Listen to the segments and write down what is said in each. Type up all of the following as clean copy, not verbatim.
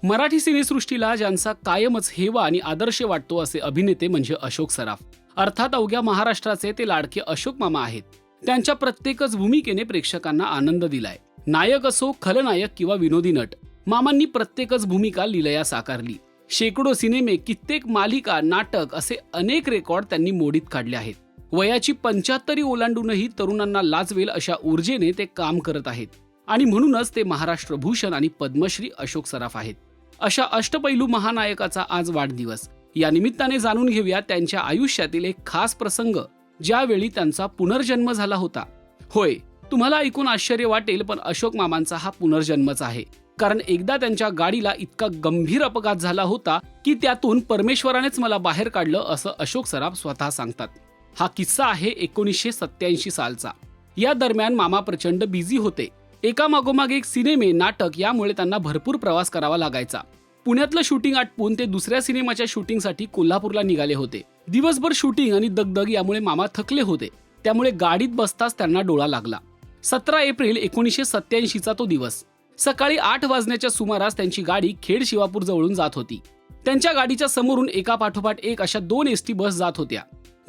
मराठी सिनेसृष्टीला ज्यांचा कायमच हेवा आणि आदर्श वाटतो असे अभिनेते म्हणजे अशोक सराफ. अर्थात अवघ्या महाराष्ट्राचे ते लाडके अशोक मामा आहेत. त्यांच्या प्रत्येकच भूमिकेने प्रेक्षकांना आनंद दिलाय. नायक असो, खलनायक किंवा विनोदी नट, मामांनी प्रत्येकच भूमिका लीलया साकारली. शेकडो सिनेमे, कित्येक मालिका, नाटक असे अनेक रेकॉर्ड त्यांनी मोडीत काढले आहेत. वयाची 75 ओलांडूनही तरुणांना लाजवेल अशा ऊर्जेने ते काम करत आहेत आणि म्हणूनच ते महाराष्ट्र भूषण आणि पद्मश्री अशोक सराफ आहेत. अशा अष्टपैलू महानायकाचा आज वाढदिवस. या निमित्ताने जाणून घेऊया त्यांच्या आयुष्यातील एक खास प्रसंग, ज्यावेळी त्यांचा पुनर्जन्म झाला होता. होय, तुम्हाला ऐकून आश्चर्य वाटेल, पण अशोक मामांचा हा पुनर्जन्मच आहे. कारण एकदा त्यांच्या गाडीला इतका गंभीर अपघात झाला होता की त्यातून परमेश्वरानेच मला बाहेर काढलं, असं अशोक सराफ स्वतः सांगतात. हा किस्सा आहे 1987 सालचा. या दरम्यान मामा प्रचंड बिझी होते. एका मागोमाग एक सिनेमे, नाटक यामुळे त्यांना भरपूर प्रवास करावा लागायचा. पुण्यातलं शूटिंग आटपून ते दुसऱ्या सिनेमाच्या शूटिंगसाठी कोल्हापूरला निघाले होते. दिवसभर शूटिंग आणि दगदग यामुळे मामा थकले होते. त्यामुळे गाडीत बसताच त्यांना डोळा लागला. 17 एप्रिल 1987चा तो दिवस. सकाळी 8 वाजण्याच्या सुमारास त्यांची गाडी खेड शिवापूर जवळून जात होती. त्यांच्या गाडीच्या समोरून एका पाठोपाठ एक अशा 2 एसटी बस जात होत्या.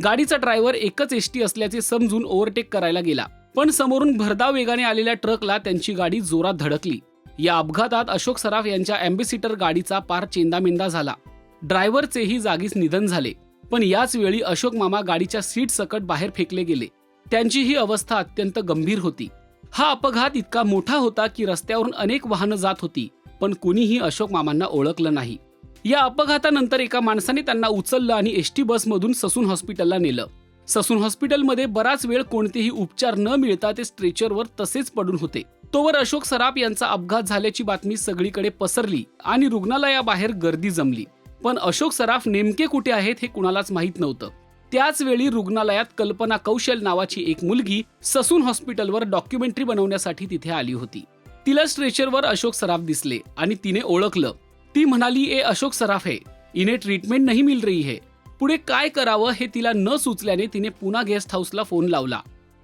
गाडीचा ड्रायव्हर एकच एसटी असल्याचे समजून ओव्हरटेक करायला गेला, पण समोरून भरधाव वेगाने आलेल्या ट्रकला त्यांची गाडी जोरात धडकली. या अपघातात अशोक सराफ यांच्या अँबेसिडर गाडीचा पार चेंदामेंदा झाला. ड्रायव्हरचेही जागीच निधन झाले. पण याच वेळी अशोक मामा गाडीच्या सीट सकट बाहेर फेकले गेले. त्यांची ही अवस्था अत्यंत गंभीर होती. हा अपघात इतका मोठा होता की रस्त्यावरून अनेक वाहनं जात होती, पण कुणीही अशोक मामांना ओळखलं नाही. या अपघातानंतर एका माणसाने त्यांना उचललं आणि एसटी बसमधून ससून हॉस्पिटलला नेलं. ससून हॉस्पिटलमध्ये बराच वेळ कोणतेही उपचार न मिळता ते स्ट्रेचरवर तसेच पडून होते. तोवर अशोक सराफ यांचा अपघात झाल्याची बातमी सगळीकडे पसरली आणि रुग्णालयाबाहेर गर्दी जमली. पण अशोक सराफ नेमके कुठे आहेत हे कुणालाच माहीत नव्हतं. त्याच वेळी रुग्णालयात कल्पना कौशल नावाची एक मुलगी ससून हॉस्पिटलवर डॉक्युमेंटरी बनवण्यासाठी तिथे आली होती. तिला स्ट्रेचरवर अशोक सराफ दिसले आणि तिने ओळखलं. ती म्हणाली, "ए अशोक सराफ है, इन्हें ट्रीटमेंट नहीं मिल रही है." पुढे काय करावं हे तिला न सुचल्याने तिने पुन्हा गेस्ट हाऊसला फोन लावला.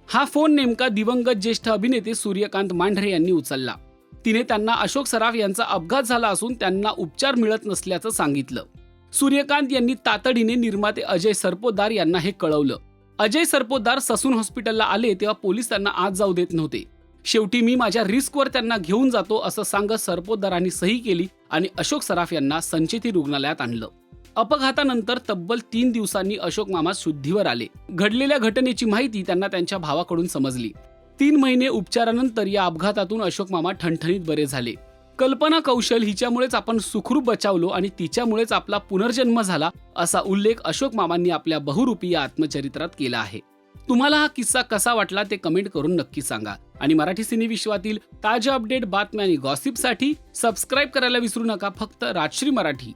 हा फोन नेमका दिवंगत ज्येष्ठ अभिनेते सूर्यकांत मांढरे यांनी उचलला. तिने त्यांना अशोक सराफ यांचा अपघात झाला असून त्यांना उपचार मिळत नसल्याचं सांगितलं. सूर्यकांत यांनी तातडीने निर्माते अजय सरपोतदार यांना हे कळवलं. अजय सरपोतदार ससून हॉस्पिटलला आले तेव्हा पोलीस त्यांना आत जाऊ देत नव्हते. शेवटी मी माझ्या रिस्कवर त्यांना घेऊन जातो असं सांगत सरपोतदारांनी सही केली आणि अशोक सराफ यांना संचेती रुग्णालयात आणलं. अपघातानंतर तब्बल 3 दिवसांनी अशोक मामा शुद्धीवर आले. घडलेल्या घटनेची माहिती त्यांना त्यांच्या भावाकडून समजली. 3 महिने उपचारानंतर या अपघातातून अशोक मामा ठणठणीत बरे झाले. कल्पना कौशल हिच्यामुळेच आपण सुखरूप बचावलो आणि तिच्यामुळेच आपला पुनर्जन्म झाला, असा उल्लेख अशोक मामांनी आपल्या बहुरूपी आत्मचरित्रात केला आहे. तुम्हाला हा किस्सा कसा वाटला ते कमेंट करून नक्की सांगा. आणि मराठी सिने विश्वातील ताज्या अपडेट, बातम्या आणि गॉसिपसाठी सबस्क्राईब करायला विसरू नका. फक्त राजश्री मराठी.